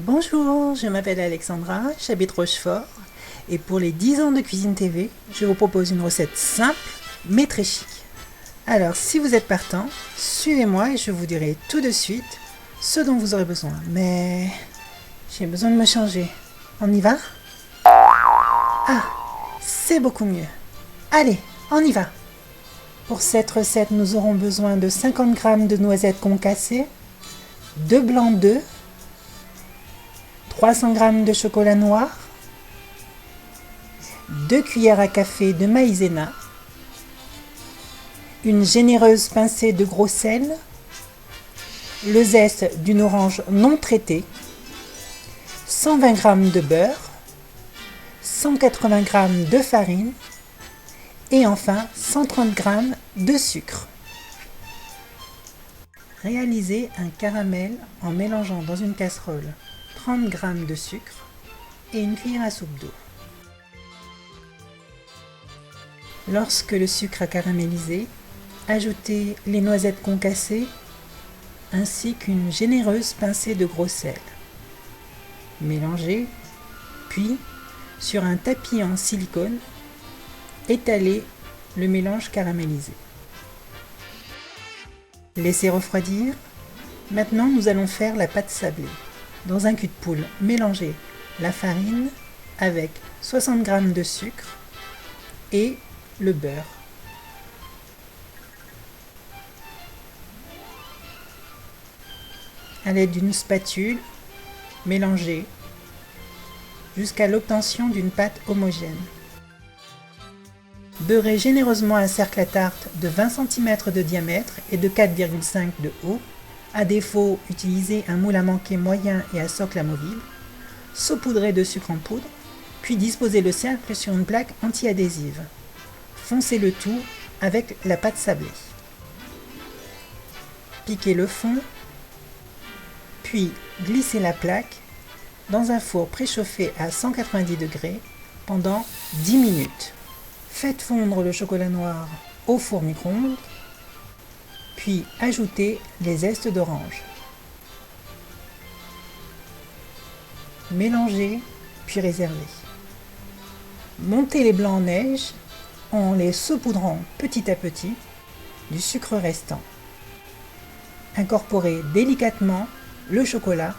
Bonjour, je m'appelle Alexandra, j'habite Rochefort et pour les 10 ans de Cuisine TV, je vous propose une recette simple mais très chic. Alors si vous êtes partant, suivez-moi et je vous dirai tout de suite ce dont vous aurez besoin. Mais j'ai besoin de me changer. On y va? Ah, c'est beaucoup mieux. Allez, on y va. Pour cette recette, nous aurons besoin de 50 g de noisettes concassées, 2 blancs d'œufs, 300 g de chocolat noir, 2 cuillères à café de maïzena, une généreuse pincée de gros sel, le zeste d'une orange non traitée, 120 g de beurre, 180 g de farine et enfin 130 g de sucre. Réalisez un caramel en mélangeant dans une casserole 30 g de sucre et une cuillère à soupe d'eau. Lorsque le sucre a caramélisé, ajoutez les noisettes concassées ainsi qu'une généreuse pincée de gros sel. Mélangez, puis sur un tapis en silicone, étalez le mélange caramélisé. Laissez refroidir. Maintenant, nous allons faire la pâte sablée. Dans un cul de poule, mélangez la farine avec 60 g de sucre et le beurre. À l'aide d'une spatule, mélangez jusqu'à l'obtention d'une pâte homogène. Beurrez généreusement un cercle à tarte de 20 cm de diamètre et de 4,5 de haut. À défaut, utilisez un moule à manquer moyen et à socle amovible. Saupoudrez de sucre en poudre, puis disposez le cercle sur une plaque anti-adhésive. Foncez le tout avec la pâte sablée. Piquez le fond, puis glissez la plaque dans un four préchauffé à 190 degrés pendant 10 minutes. Faites fondre le chocolat noir au four micro-ondes, puis ajoutez les zestes d'orange. Mélangez, puis réservez. Montez les blancs en neige en les saupoudrant petit à petit du sucre restant. Incorporez délicatement le chocolat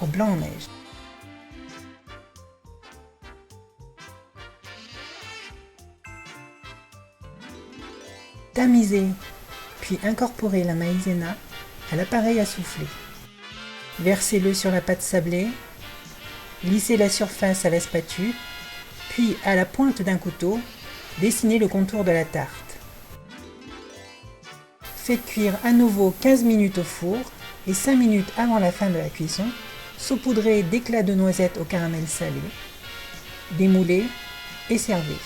au blanc en neige. Tamisez, puis incorporez la maïzena à l'appareil à souffler. Versez-le sur la pâte sablée, lissez la surface à la spatule, puis à la pointe d'un couteau, dessinez le contour de la tarte. Faites cuire à nouveau 15 minutes au four et 5 minutes avant la fin de la cuisson, saupoudrez d'éclats de noisettes au caramel salé, démoulez et servez.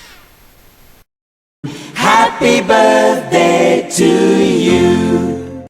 Happy birthday